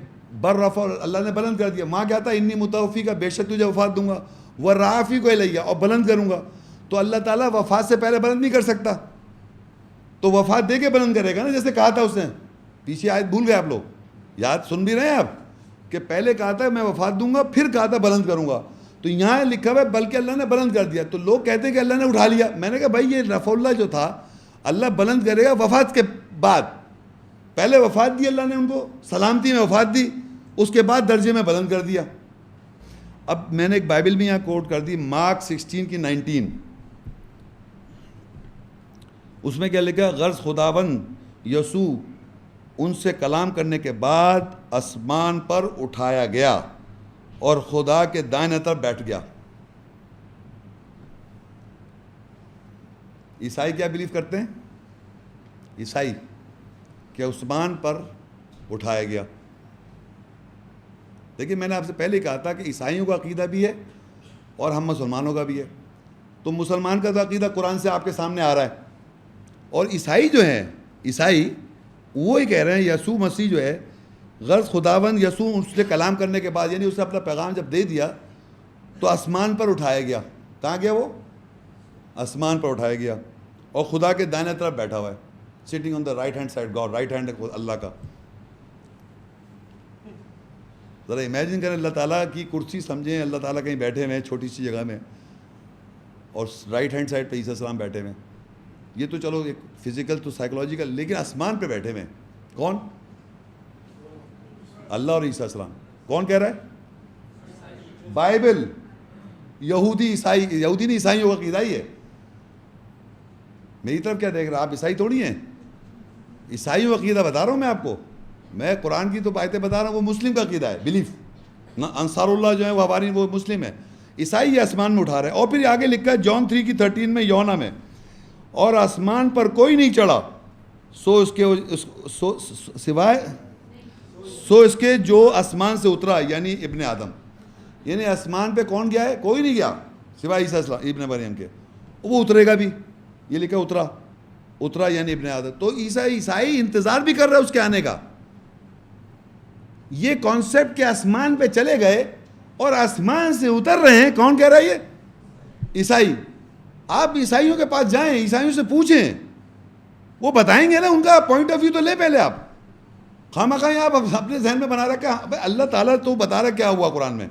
بر رفع، اللہ نے بلند کر دیا. وہاں کیا تھا انی متوفیکا، بے شک تجھے وفات دوں گا، ورافعک الیہ، اور بلند کروں گا. تو اللہ تعالیٰ وفات سے پہلے بلند نہیں کر سکتا، تو وفات دے کے بلند کرے گا نا، جیسے کہا تھا اس نے. پیچھے آیت بھول گئے آپ لوگ، یاد سن بھی رہے ہیں آپ کہ پہلے کہا تھا میں وفات دوں گا، پھر کہا تھا بلند کروں گا. تو یہاں لکھا ہوا ہے بلکہ اللہ نے بلند کر دیا. تو لوگ کہتے ہیں کہ اللہ نے اٹھا لیا. میں نے کہا بھائی یہ رفع اللہ جو تھا اللہ بلند کرے گا وفات کے بعد. پہلے وفات دی اللہ نے ان کو، سلامتی میں وفات دی، اس کے بعد درجے میں بلند کر دیا. اب میں نے ایک بائبل بھی یہاں کوٹ کر دی، مارک 16:19، اس میں کیا لکھا، غرض خداوند یسوع ان سے کلام کرنے کے بعد آسمان پر اٹھایا گیا اور خدا کے دائیں طرف بیٹھ گیا. عیسائی کیا بلیو کرتے ہیں؟ عیسائی کہ آسمان پر اٹھایا گیا. دیکھیے میں نے آپ سے پہلے کہا تھا کہ عیسائیوں کا عقیدہ بھی ہے اور ہم مسلمانوں کا بھی ہے. تو مسلمان کا عقیدہ قرآن سے آپ کے سامنے آ رہا ہے, اور عیسائی جو ہیں, عیسائی وہ ہی کہہ رہے ہیں یسوع مسیح جو ہے غرض خداوند یسوع اس سے کلام کرنے کے بعد, یعنی اسے اپنا پیغام جب دے دیا تو آسمان پر اٹھایا گیا. کہاں گیا وہ؟ آسمان پر اٹھایا گیا, اور خدا کے دائیں طرف بیٹھا ہوا ہے, sitting on the right hand side god, right hand Allah کا. ذرا امیجن کریں اللہ تعالیٰ کی کرسی سمجھیں, اللہ تعالیٰ کہیں بیٹھے ہوئے ہیں چھوٹی سی جگہ میں, اور رائٹ ہینڈ سائڈ پہ عیسیٰ السلام بیٹھے ہوئے ہیں. یہ تو چلو ایک فزیکل تو سائیکولوجیکل, لیکن آسمان پہ بیٹھے ہوئے ہیں کون؟ اللہ اور عیسیٰ السلام. کون کہہ رہا ہے؟ بائبل. یہودی عیسائی, یہودی نہیں عیسائیوں کا عقیدہ ہی ہے. میری طرف کیا دیکھ رہا, آپ عیسائی تھوڑی ہیں. عیسائیوں کا عقیدہ بتا رہا ہوں میں آپ کو, میں قرآن کی تو آیتیں بتا رہا ہوں, وہ مسلم کا عقیدہ ہے, بلیف. انصار اللہ جو ہے وہ ہماری وہ مسلم ہے. عیسائی یہ آسمان میں اٹھا رہے ہیں. اور پھر آگے لکھا ہے جون 3:13 میں یونا میں, اور آسمان پر کوئی نہیں چڑھا سو اس کے جو آسمان سے اترا, یعنی ابن آدم. یعنی آسمان پہ کون گیا ہے؟ کوئی نہیں گیا سوائے عیسیٰ ابن مریم کے. وہ اترے گا بھی, یہ لکھا اترا یعنی ابن آدم. تو عیسائی انتظار بھی کر رہے اس کے آنے کا. یہ کانسیپٹ کہ آسمان پہ چلے گئے اور آسمان سے اتر رہے ہیں, کون کہہ رہا ہے؟ یہ عیسائی. آپ عیسائیوں کے پاس جائیں, عیسائیوں سے پوچھیں, وہ بتائیں گے نا, ان کا پوائنٹ آف ویو تو لے پہلے. آپ خواہ آپ اپنے ذہن میں بنا رکھا اللہ تعالیٰ تو بتا رہا کیا ہوا قرآن میں,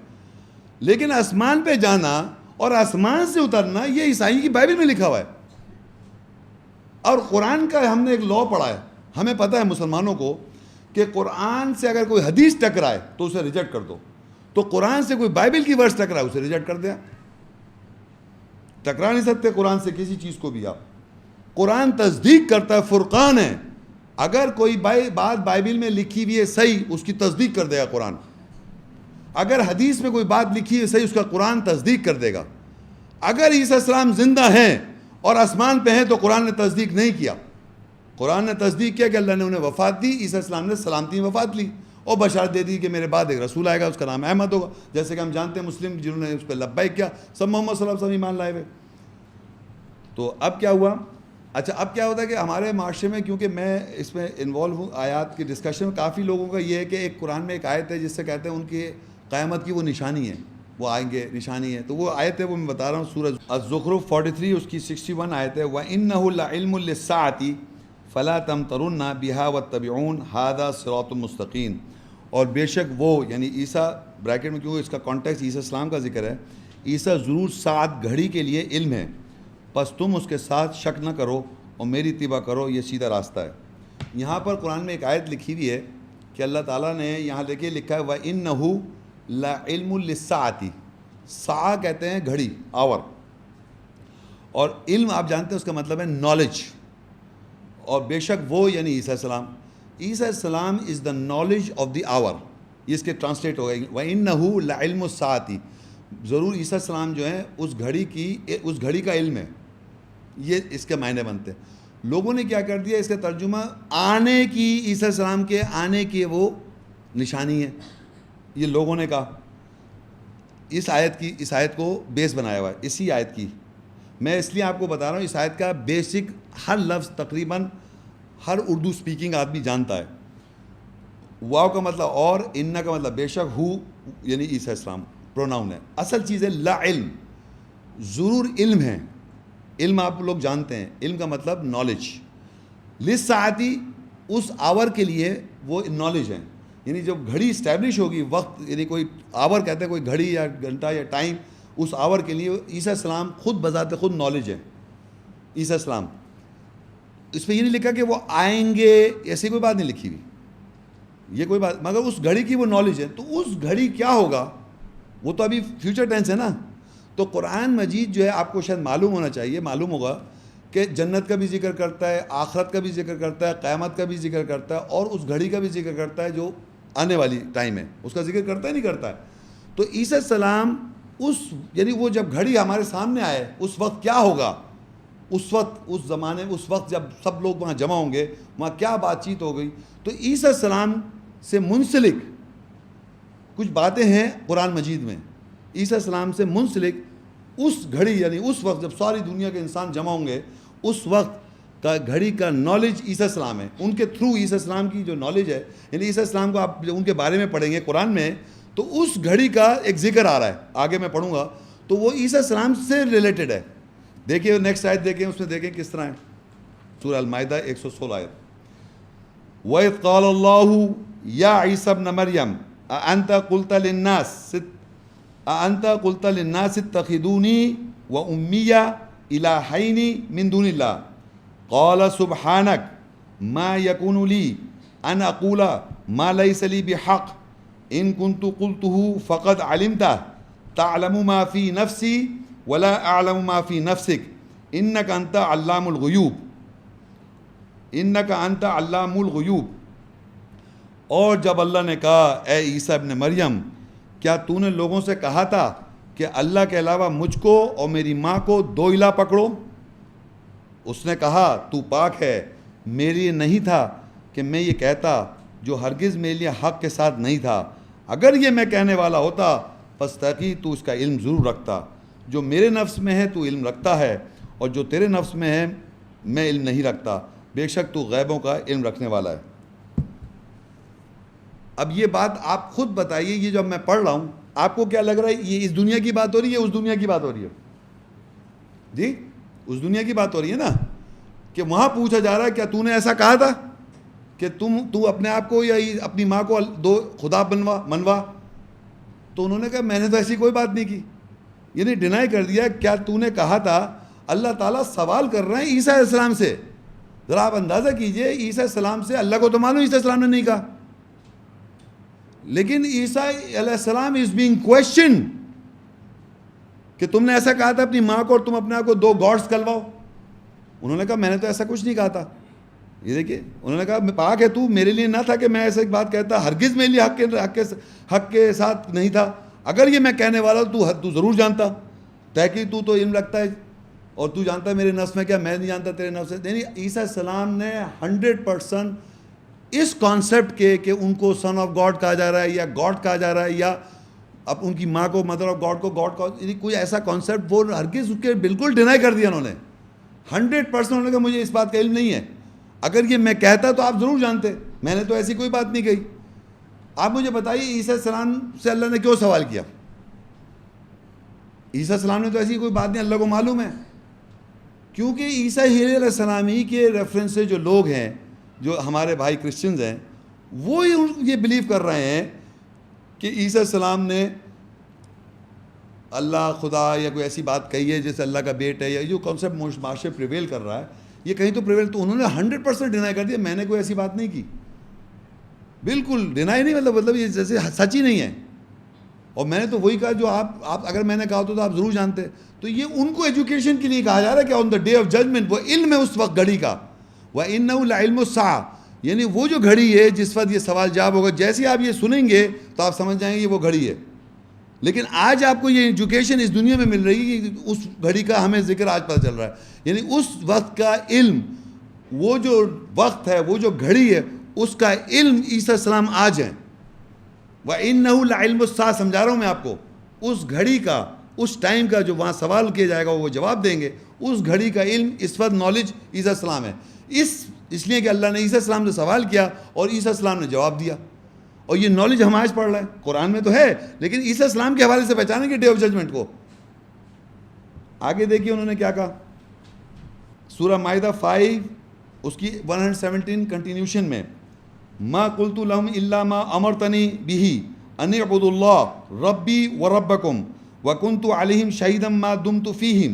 لیکن آسمان پہ جانا اور آسمان سے اترنا یہ عیسائی کی بائبل میں لکھا ہوا ہے. اور قرآن کا ہم نے ایک لا پڑھا ہے, ہمیں پتہ ہے مسلمانوں کو کہ قرآن سے اگر کوئی حدیث ٹکرائے تو اسے ریجیکٹ کر دو. تو قرآن سے کوئی بائبل کی ورس ٹکرائے اسے ریجیکٹ کر دیا. ٹکرا نہیں سکتے قرآن سے کسی چیز کو بھی آپ. قرآن تصدیق کرتا ہے, فرقان ہے. اگر کوئی بات بائبل میں لکھی ہوئی ہے صحیح, اس کی تصدیق کر دے گا قرآن. اگر حدیث میں کوئی بات لکھی ہے صحیح, اس کا قرآن تصدیق کر دے گا. اگر عیسیٰ السلام زندہ ہیں اور آسمان پہ ہیں تو قرآن نے تصدیق نہیں کیا. قرآن نے تصدیق کیا کہ اللہ نے انہیں وفات دی, عیسیٰ السلام نے سلامتی میں وفات لی, اور بشارت دے دی کہ میرے بعد ایک رسول آئے گا, اس کا نام احمد ہوگا. جیسے کہ ہم جانتے ہیں مسلم جنہوں نے اس پہ لبیک کیا, سب محمد صلی اللہ علیہ وسلم ایمان لائے ہوئے. تو اب کیا ہوا؟ اچھا اب کیا ہوتا ہے کہ ہمارے معاشرے میں, کیونکہ میں اس میں انوالو ہوں آیات کی ڈسکشن میں, کافی لوگوں کا یہ ہے کہ ایک قرآن میں ایک آیت ہے جس سے کہتے ہیں ان کی قیامت کی وہ نشانی ہے, وہ آئیں گے نشانی ہے. تو وہ آیت ہے, وہ میں بتا رہا ہوں, سورہ الزخرف 43 اس کی 61 آیت ہے, وَإِنَّهُ لَعِلْمٌ لِلسَّاعَةِ فَلَا تَمْتَرُنَّ بِهَا وَاتَّبِعُونَ هَذَا صِرَاطٌ مُسْتَقِيمٌ. اور بے شک وہ یعنی عیسیٰ بریکٹ میں, کیونکہ اس کا کانٹیکس عیسیٰ السلام کا ذکر ہے, عیسیٰ ضرور ساعت گھڑی کے لیے علم ہے, پس تم اس کے ساتھ شک نہ کرو اور میری اتباع کرو, یہ سیدھا راستہ ہے. یہاں پر قرآن میں ایک آیت لکھی ہوئی ہے کہ اللہ تعالیٰ نے یہاں لکھا ہے وَإِنَّهُ لَعِلْمٌ لِلسَّاعَةِ. ساعہ کہتے ہیں گھڑی, آور, اور علم آپ جانتے ہیں اس کا مطلب ہے نالج. اور بے شک وہ یعنی عیسیٰ السلام, عیسیٰ السلام از دا نالج آف دی آور, یہ اس کے ٹرانسلیٹ ہو گئے وَإِنَّهُ لَعِلْمُ السَّاعَةِ. ضرور عیسیٰ السلام جو ہیں اس گھڑی کا علم ہے, یہ اس کے معنی بنتے ہیں. لوگوں نے کیا کر دیا, اس کا ترجمہ آنے کی, عیسیٰ السلام کے آنے کی وہ نشانی ہے, یہ لوگوں نے کہا. اس آیت کو بیس بنایا ہوا ہے اسی آیت کی. میں اس لیے آپ کو بتا رہا ہوں, اس آیت کا بیسک ہر لفظ تقریباً ہر اردو سپیکنگ آدمی جانتا ہے. واو کا مطلب اور, انّا کا مطلب بے شک, ہو یعنی عیسیٰ السلام پروناؤن ہے. اصل چیز ہے لا علم, ضرور علم ہے. علم آپ لوگ جانتے ہیں, علم کا مطلب نالج. للساعتی اس آور کے لیے وہ نالج ہے, یعنی جب گھڑی اسٹیبلش ہوگی, وقت یعنی کوئی آور کہتے ہیں کوئی گھڑی یا گھنٹہ یا ٹائم, اس آور کے لیے عیسیٰ السلام خود بذات خود نالج ہے. عیسیٰ السلام اس پہ یہ نہیں لکھا کہ وہ آئیں گے, ایسی کوئی بات نہیں لکھی ہوئی, یہ کوئی بات, مگر اس گھڑی کی وہ نالج ہے. تو اس گھڑی کیا ہوگا وہ تو ابھی فیوچر ٹینس ہے نا. تو قرآن مجید جو ہے آپ کو شاید معلوم ہونا چاہیے, معلوم ہوگا کہ جنت کا بھی ذکر کرتا ہے, آخرت کا بھی ذکر کرتا ہے, قیامت کا بھی ذکر کرتا ہے, اور اس گھڑی کا بھی ذکر کرتا ہے جو آنے والی ٹائم ہے, اس کا ذکر کرتا ہے نہیں کرتا ہے. تو عیسیٰ السلام اس یعنی وہ جب گھڑی ہمارے سامنے آئے اس وقت کیا ہوگا, اس وقت اس زمانے میں, اس وقت جب سب لوگ وہاں جمع ہوں گے, وہاں کیا بات چیت ہو گئی. تو عیسیٰ السلام سے منسلک کچھ باتیں ہیں قرآن مجید میں عیسیٰ السلام سے منسلک اس گھڑی یعنی اس وقت جب ساری دنیا کے انسان جمع ہوں گے اس وقت کا گھڑی کا نالج عیسیٰ السلام ہے. ان کے تھرو عیسیٰ السلام کی جو نالج ہے یعنی عیسیٰ السلام کو آپ ان کے بارے میں پڑھیں گے قرآن میں تو اس گھڑی کا ایک ذکر آ رہا ہے, آگے میں پڑھوں گا تو وہ عیسیٰ السلام سے ریلیٹڈ ہے. دیکھیے نیکسٹ آیت دیکھیں, اس میں دیکھیں کس طرح ہے. سورہ المائدہ 116 آیت. وَإِذْ قَالَ اللَّهُ يَا عِيسَى ابْنَ مَرْيَمَ أَأَنْتَ قُلْتَ لِلنَّاسِ اتَّخِذُونِي وَأُمِّيَّ إِلَٰهَيْنِ مِن دُونِ اللَّهِ قَالَ سُبْحَانَكَ مَا يَكُونُ لِي أَنْ أَقُولَ مَا لَيْسَ لِي بِحَقٍّ إِن كُنتُ قُلْتُهُ فَقَدْ عَلِمْتَهُ تَعْلَمُ مَا فِي نَفْسِي وَلَا أَعْلَمُ مَا فِي نَفْسِكَ إِنَّكَ أَنْتَ عَلَّامُ الْغُيُوبِ انک انت علام الغیوب. اور جب اللہ نے کہا اے عیسیٰ ابن مریم کیا تو نے لوگوں سے کہا تھا کہ اللہ کے علاوہ مجھ کو اور میری ماں کو دو الہ پکڑو؟ اس نے کہا تو پاک ہے, میرے لیے نہیں تھا کہ میں یہ کہتا جو ہرگز میرے لیے حق کے ساتھ نہیں تھا. اگر یہ میں کہنے والا ہوتا پس تحقیق تو اس کا علم ضرور رکھتا. جو میرے نفس میں ہے تو علم رکھتا ہے اور جو تیرے نفس میں ہے میں علم نہیں رکھتا, بے شک تو غیبوں کا علم رکھنے والا ہے. اب یہ بات آپ خود بتائیے, یہ جب میں پڑھ رہا ہوں آپ کو کیا لگ رہا ہے یہ اس دنیا کی بات ہو رہی ہے اس دنیا کی بات ہو رہی ہے؟ جی اس دنیا کی بات ہو رہی ہے نا, کہ وہاں پوچھا جا رہا ہے کیا تو نے ایسا کہا تھا کہ تو اپنے آپ کو یا اپنی ماں کو دو خدا منوا؟ تو انہوں نے کہا میں نے تو ایسی کوئی بات نہیں کی, یعنی ڈینائی کر دیا. کیا تو نے کہا تھا؟ اللہ تعالیٰ سوال کر رہے ہیں عیسیٰ علیہ السلام سے. ذرا آپ اندازہ کیجئے عیسیٰ السلام سے, اللہ کو تو معلوم عیسیٰ السلام نے نہیں کہا, لیکن عیسیٰ علیہ السلام از بینگ کویسچن کہ تم نے ایسا کہا تھا اپنی ماں کو اور تم اپنے آپ کو دو گاڈز کلواؤ. انہوں نے کہا میں نے تو ایسا کچھ نہیں کہا تھا. یہ دیکھیے انہوں نے کہا پاک ہے تو, میرے لیے نہ تھا کہ میں ایسا ایک بات کہتا, ہرگز میرے لیے حق کے ساتھ نہیں تھا. اگر یہ میں کہنے والا تو ضرور جانتا, تحقیق تو علم رکھتا ہے اور تو جانتا ہے میرے نفس میں کیا, میں نہیں جانتا تیرے نفس سے. یعنی عیسیٰ السلام نے 100% اس کانسیپٹ کے کہ ان کو سن آف گاڈ کہا جا رہا ہے یا گاڈ کہا جا رہا ہے یا اب ان کی ماں کو مدر آف گاڈ کو گاڈ کا, یعنی کوئی ایسا کانسیپٹ وہ ہرگز اس کے بالکل ڈینائی کر دیا انہوں نے 100%. انہوں نے کہا مجھے اس بات کا علم نہیں ہے, اگر یہ میں کہتا تو آپ ضرور جانتے, میں نے تو ایسی کوئی بات نہیں کہی. آپ مجھے بتائیے عیسیٰ السلام سے اللہ نے کیوں سوال کیا؟ عیسیٰ السلام نے تو ایسی کوئی بات نہیں, اللہ کو معلوم ہے. کیونکہ عیسیٰ علیہ السلام ہی کے ریفرنس سے جو لوگ ہیں, جو ہمارے بھائی کرسچنز ہیں, وہ یہ بلیو کر رہے ہیں کہ عیسیٰ السلام نے اللہ خدا یا کوئی ایسی بات کہی ہے جیسے اللہ کا بیٹ ہے, یا جو کانسیپٹ معاشرے پریویل کر رہا ہے یہ کہیں تو پریویل, تو انہوں نے 100% ڈینائی کر دیا میں نے کوئی ایسی بات نہیں کی. بالکل ڈینائی نہیں, مطلب یہ جیسے سچ ہی نہیں ہے. اور میں نے تو وہی کہا جو آپ اگر میں نے کہا تو آپ ضرور جانتے. تو یہ ان کو ایجوکیشن کے لیے کہا جا رہا ہے کہ آن دا ڈے آف ججمنٹ وہ علم ہے اس وقت گھڑی کا, وَإِنَّهُ لَعِلْمُ السَّاعَةِ, یعنی وہ جو گھڑی ہے جس وقت یہ سوال جواب ہوگا, جیسے آپ یہ سنیں گے تو آپ سمجھ جائیں گے یہ وہ گھڑی ہے. لیکن آج آپ کو یہ ایجوکیشن اس دنیا میں مل رہی ہے کہ اس گھڑی کا ہمیں ذکر آج پتہ چل رہا ہے, یعنی اس وقت کا علم, وہ جو وقت ہے وہ جو گھڑی ہے اس کا علم عیسیٰ السلام آج ہیں. وَإِنَّهُ لَعِلْمُ السَّاعَةِ, سمجھا رہا ہوں میں آپ کو, اس گھڑی کا اس ٹائم کا جو وہاں سوال کیا جائے گا وہ جواب دیں گے, اس گھڑی کا علم اس وقت نالج عیسیٰ السلام ہے. اس لیے کہ اللہ نے عیسیٰ السلام سے سوال کیا اور عیسیٰ السلام نے جواب دیا, اور یہ نالج ہم آج پڑھ رہے ہیں, قرآن میں تو ہے لیکن عیسیٰ السلام کے حوالے سے پہچانیں گے ڈے آف ججمنٹ کو. آگے دیکھیے انہوں نے کیا کہا, سورہ مائدہ 5 اس کی 117 کنٹینیوشن میں, ما قلت لهم الا ما امرتنی به ان اعبدوا الله ربی وربکم وکنت علیہم شہیدا ما دمت فیہم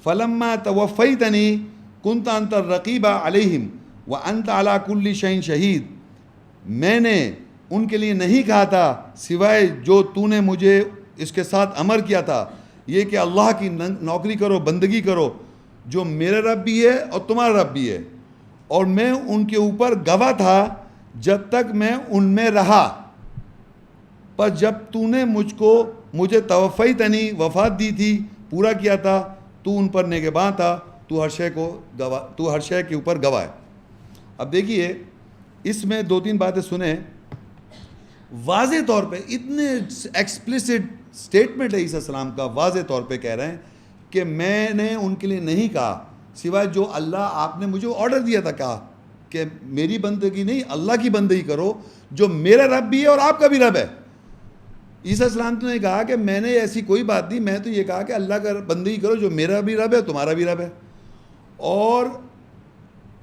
فلما توفیتنی کنت انت الرقیب علیہم وانت علی کل شیء شہید. میں نے ان کے لیے نہیں کہا تھا سوائے جو تو نے مجھے اس کے ساتھ امر کیا تھا, یہ کہ اللہ کی نوکری کرو, بندگی کرو, جو میرا رب بھی ہے اور تمہارا رب بھی ہے, اور میں ان کے اوپر گواہ تھا جب تک میں ان میں رہا. پر جب تو نے مجھے توفیتنی وفات دی تھی, پورا کیا تھا, تو ان پر نگہباں تھا, تو ہر شے کے اوپر گواہ ہے. اب دیکھیے اس میں 2-3 باتیں سنیں. واضح طور پہ اتنے ایکسپلیسٹ اسٹیٹمنٹ ہے عیسیٰ السلام کا، واضح طور پہ کہہ رہے ہیں کہ میں نے ان کے لیے نہیں کہا سوائے جو اللہ آپ نے مجھے آرڈر دیا تھا، کہا کہ میری بندگی نہیں اللہ کی بندگی کرو جو میرا رب بھی ہے اور آپ کا بھی رب ہے۔ عیسیٰ السلام نے کہا کہ میں نے ایسی کوئی بات نہیں، میں تو یہ کہا کہ اللہ کا بندگی کرو جو میرا بھی رب ہے تمہارا بھی رب ہے۔ اور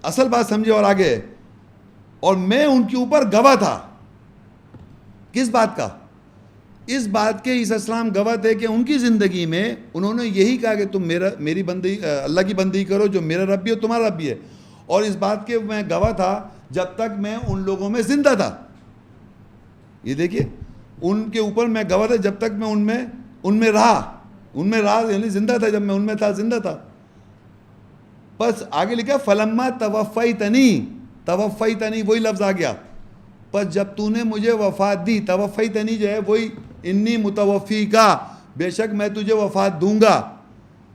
اصل بات سمجھے اور آگے، اور میں ان کے اوپر گواہ تھا۔ کس بات کا؟ اس بات کے عیسیٰ السلام گواہ تھے کہ ان کی زندگی میں انہوں نے یہی کہا کہ تم میری بندگی اللہ کی بندگی کرو جو میرا رب بھی ہے تمہارا رب بھی ہے، اور اس بات کے میں گواہ تھا جب تک میں ان لوگوں میں زندہ تھا۔ یہ دیکھیے، ان کے اوپر میں گواہ تھا جب تک میں ان میں رہا یعنی زندہ تھا، جب میں ان میں تھا زندہ تھا۔ بس آگے لکھا فلما توفیتنی وہی لفظ آ گیا، پس جب تو نے مجھے وفات دی، توفیتنی جو ہے وہی انی متوفی کا، بے شک میں تجھے وفات دوں گا۔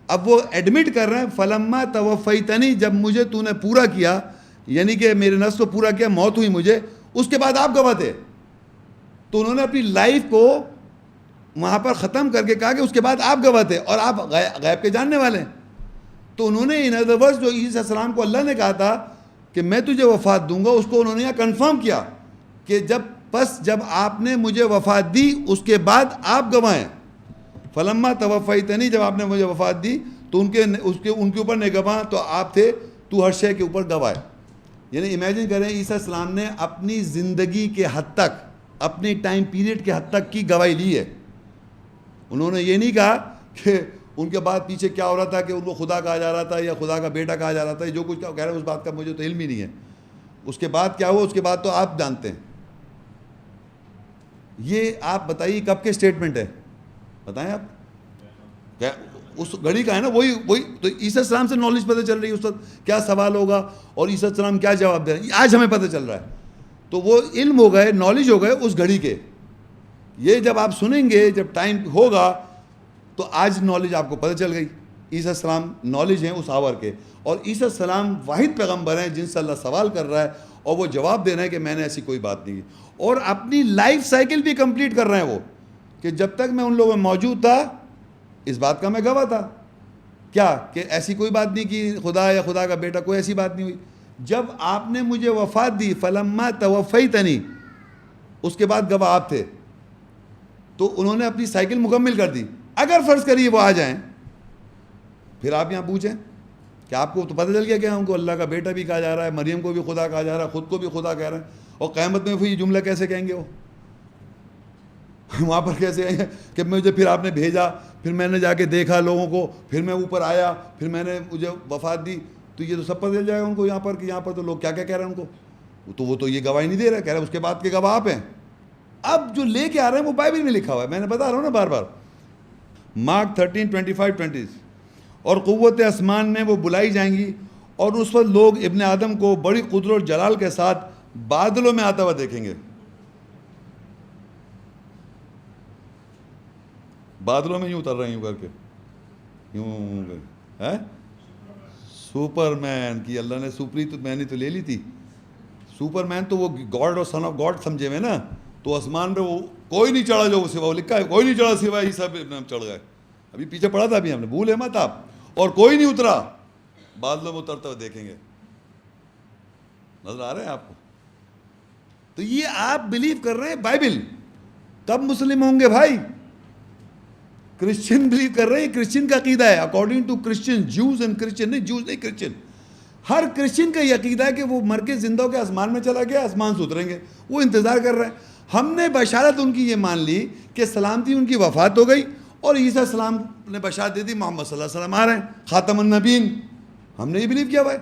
اب وہ ایڈمٹ کر رہے ہیں فلما توفیتنی، جب مجھے تو نے پورا کیا، یعنی کہ میرے نفس کو پورا کیا، موت ہوئی مجھے، اس کے بعد آپ گواہ تھے۔ تو انہوں نے اپنی لائف کو وہاں پر ختم کر کے کہا کہ اس کے بعد آپ گواہ تھے اور آپ غیب کے جاننے والے ہیں۔ تو انہوں نے ان ادر ورڈز جو عیسیٰ السلام کو اللہ نے کہا تھا کہ میں تجھے وفات دوں گا، اس کو انہوں نے یہاں کنفرم کیا کہ جب آپ نے مجھے وفات دی اس کے بعد آپ گواہ ہیں۔ فلما توفیتنی، جب آپ نے مجھے وفات دی تو ان کے اوپر نگواں تو آپ تھے، تو ہر شے کے اوپر گواہ ہے۔ یعنی امیجن کریں عیسیٰ السلام نے اپنی زندگی کے حد تک، اپنی ٹائم پیریڈ کے حد تک کی گواہی لی ہے۔ انہوں نے یہ نہیں کہا کہ ان کے بعد پیچھے کیا ہو رہا تھا کہ ان کو خدا کہا جا رہا تھا یا خدا کا بیٹا کہا جا رہا تھا، جو کچھ کہہ رہے ہیں اس بات کا مجھے تو علم ہی نہیں ہے۔ اس کے بعد کیا ہوا، اس کے بعد تو آپ جانتے ہیں۔ یہ آپ بتائیے کب کے اسٹیٹمنٹ ہے، بتائیں آپ؟ اس گھڑی کا ہے نا، وہی تو عیسیٰ السلام سے نالج پتہ چل رہی ہے اس وقت کیا سوال ہوگا اور عیسیٰ السلام کیا جواب دے رہے ہیں، آج ہمیں پتہ چل رہا ہے۔ تو وہ علم ہو گئے، نالج ہو گئے اس گھڑی کے۔ یہ جب آپ سنیں گے، جب ٹائم ہوگا تو آج نالج آپ کو پتہ چل گئی۔ عیسیٰ السلام نالج ہیں اس آور کے، اور عیسیٰ السلام واحد پیغمبر ہیں جن سے اللہ سوال کر رہا ہے اور وہ جواب دے رہے ہیں کہ میں نے ایسی کوئی بات نہیں کی، اور اپنی لائف سائیکل بھی کمپلیٹ کر رہے ہیں وہ، کہ جب تک میں ان لوگوں میں موجود تھا اس بات کا میں گواہ تھا، کیا کہ ایسی کوئی بات نہیں کی خدا یا خدا کا بیٹا، کوئی ایسی بات نہیں ہوئی۔ جب آپ نے مجھے وفات دی فلما توفیتنی، اس کے بعد گواہ آپ تھے۔ تو انہوں نے اپنی سائیکل مکمل کر دی۔ اگر فرض کریے وہ آ جائیں، پھر آپ یہاں پوچھیں کہ آپ کو تو پتہ چل گیا کہ ان کو اللہ کا بیٹا بھی کہا جا رہا ہے، مریم کو بھی خدا کہا جا رہا ہے، خود کو بھی خدا کہہ رہے ہیں، اور قیامت میں پھر یہ جملہ کیسے کہیں گے وہ وہاں پر کیسے آئیں گے کہ مجھے پھر آپ نے بھیجا، پھر میں نے جا کے دیکھا لوگوں کو، پھر میں اوپر آیا، پھر میں نے مجھے وفات دی۔ تو یہ تو سب پتہ چل جائے گا ان کو یہاں پر کہ یہاں پر تو لوگ کیا کیا کہہ رہے ہیں ان کو، تو وہ تو یہ گواہی نہیں دے رہے، کہہ رہے ہیں اس کے بعد کے گواہ آپ ہیں۔ اب جو لے کے آ رہے ہیں وہ بائبل میں لکھا ہوا ہے، میں نے بتا رہا ہوں نا بار بار، مارک 13:25-20، اور قوت آسمان میں وہ بلائی جائیں گی، اور اس وقت لوگ ابن آدم کو بڑی قدرت اور جلال کے ساتھ بادلوں میں آتا ہوا دیکھیں گے۔ بادلوں میں یوں اتر رہے ہیں، یوں کر کے، یوں ہے سپر مین کی اللہ نے سپری تو میں نے تو لے لی تھی۔ سپر مین تو وہ گاڈ اور سن آف گاڈ سمجھے ہوئے نا، تو آسمان پہ وہ کوئی نہیں چڑھا، جو سوا لکھا ہے کوئی نہیں چڑھا سوائے عیسیٰ پہ چڑھ گئے، ابھی پیچھے پڑا تھا، ابھی ہم نے بھولے مت آپ، اور کوئی نہیں اترا، بادلوں میں اترتا ہوئے دیکھیں گے۔ نظر آ رہے ہیں آپ کو؟ تو یہ آپ بلیو کر رہے ہیں بائبل، کب مسلم ہوں گے بھائی؟ کرسچن بلیو کر رہے ہیں، کرسچن کا عقیدہ ہے، according to Christian, Jews and Christian, نہیں جوز نہیں کرسچن، ہر کرسچن کا یہ عقیدہ ہے کہ وہ مر کے زندہ ہو کے آسمان میں چلا گیا، آسمان سے اتریں گے، وہ انتظار کر رہے ہیں۔ ہم نے بشارت ان کی یہ مان لی کہ سلامتی ان کی وفات ہو گئی، اور عیسیٰ السلام نے بشارت دے دی محمد صلی اللہ علیہ وسلم آ رہے ہیں، خاتم النبیین، ہم نے یہ بلیو کیا ہوا ہے۔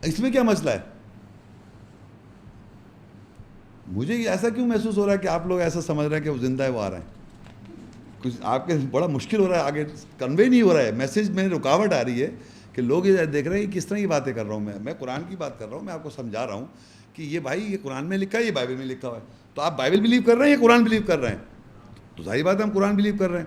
اس میں کیا مسئلہ ہے؟ مجھے ایسا کیوں محسوس ہو رہا ہے کہ آپ لوگ ایسا سمجھ رہے ہیں کہ وہ زندہ ہے، وہ آ رہے ہیں؟ کچھ آپ کے بڑا مشکل ہو رہا ہے، آگے کنوے نہیں ہو رہا ہے، میسیج میں رکاوٹ آ رہی ہے کہ لوگ یہ دیکھ رہے ہیں کہ کس طرح کی باتیں کر رہا ہوں میں قرآن کی بات کر رہا ہوں، میں آپ کو سمجھا رہا ہوں کہ یہ بھائی یہ قرآن میں لکھا ہے، یہ بائبل میں لکھا ہوا ہے، تو آپ بائبل بلیو کر رہے ہیں یا قرآن بلیو کر رہے ہیں؟ تو ظاہر بات ہے ہم قرآن بلیو کر رہے ہیں۔